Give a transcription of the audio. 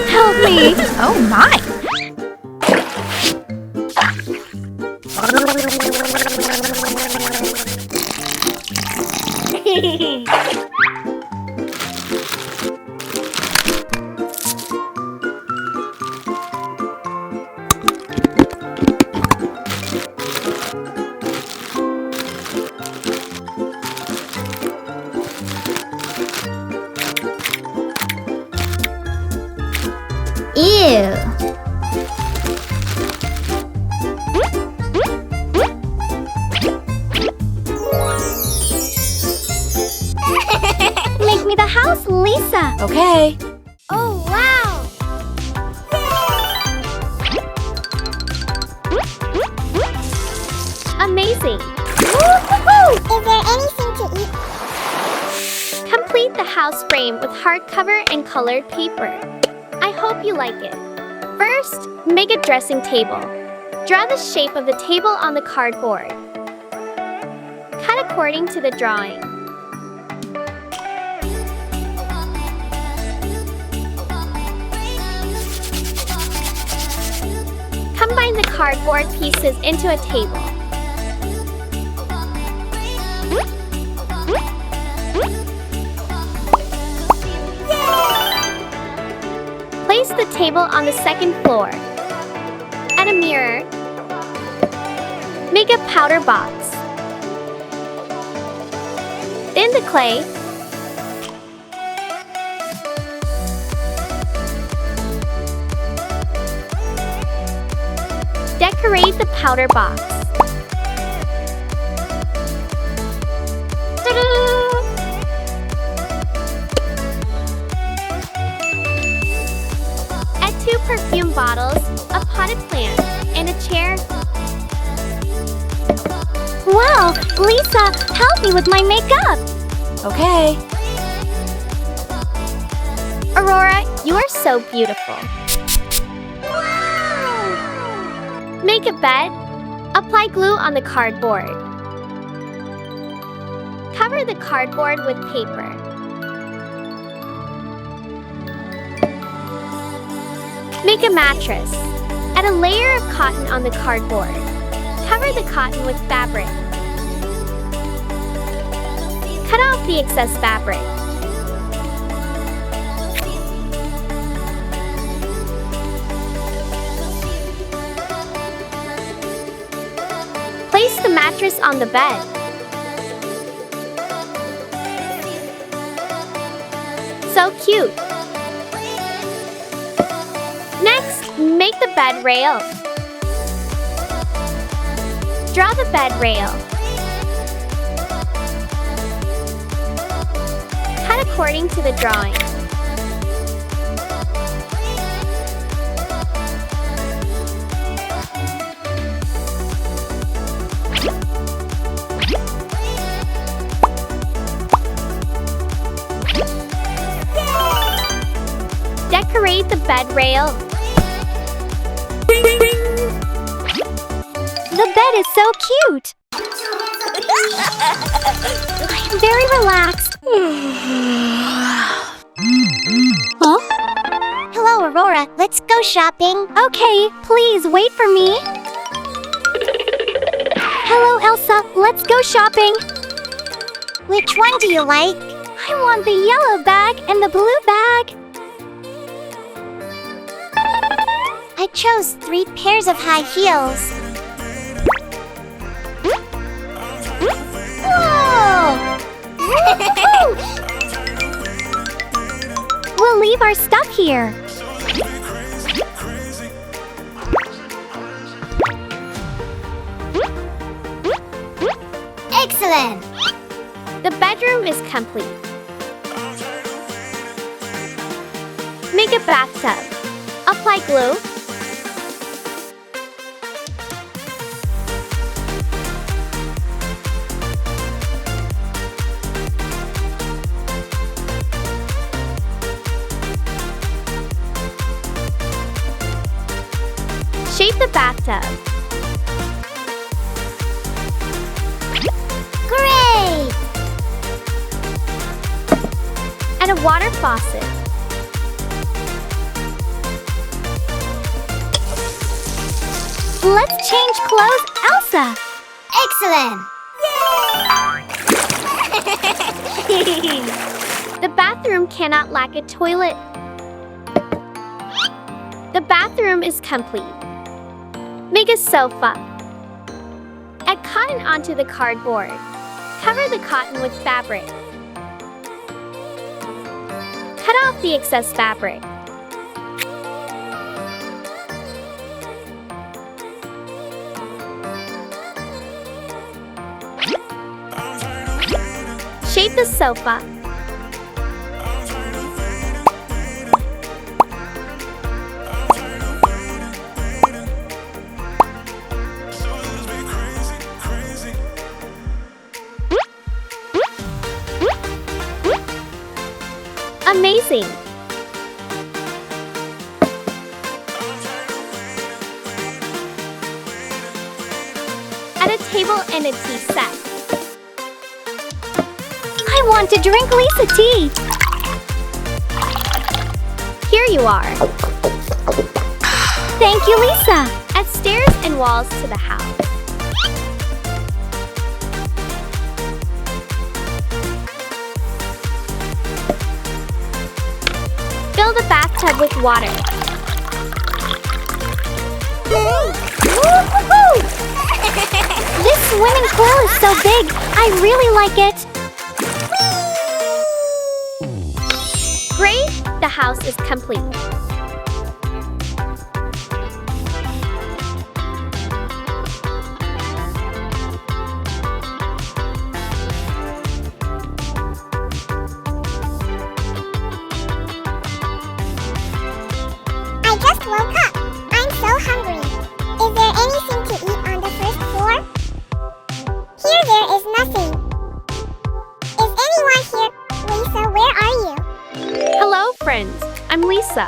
Help me! Oh my! Ew! Make me the house, Lisa! Okay. Oh, wow! Amazing! Is there anything to eat? Complete the house frame with hardcover and colored paper. I hope you like it. First, make a dressing table. Draw the shape of the table on the cardboard. Cut according to the drawing. Combine the cardboard pieces into a table. Place the table on the second floor. Add a mirror. Make a powder box. Thin the clay. Decorate the powder box. Ta-da! Add 2 perfume bottles, a potted plant, and a chair. Wow! Lisa, help me with my makeup! Okay. Aurora, you are so beautiful. Make a bed. Apply glue on the cardboard. Cover the cardboard with paper. Make a mattress. Add a layer of cotton on the cardboard. Cover the cotton with fabric. Cut off the excess fabric. Place the mattress on the bed. So cute! Next, make the bed rail. Draw the bed rail. Cut according to the drawing. Decorate the bed rail. The bed is so cute. I'm very relaxed. Huh? Hello, Aurora. Let's go shopping. Okay, please wait for me. Hello, Elsa. Let's go shopping. Which one do you like? I want the yellow bag and the blue bag. I chose 3 pairs of high heels. Whoa! We'll leave our stuff here. Excellent! The bedroom is complete. Make a bathtub. Apply glue. Shape the bathtub. Great! And a water faucet. Let's change clothes, Elsa. Excellent! The bathroom cannot lack a toilet. The bathroom is complete. Make a sofa. Add cotton onto the cardboard. Cover the cotton with fabric. Cut off the excess fabric. Shape the sofa. Amazing! Add a table and a tea set. I want to drink Lisa tea! Here you are. Thank you, Lisa! Add stairs and walls to the house. Fill the bathtub with water. This swimming pool is so big! I really like it! Great! The house is complete. I just woke up. I'm so hungry. Is there anything to eat on the first floor? Here there is nothing. Is anyone here? Lisa, where are you? Hello, friends. I'm Lisa.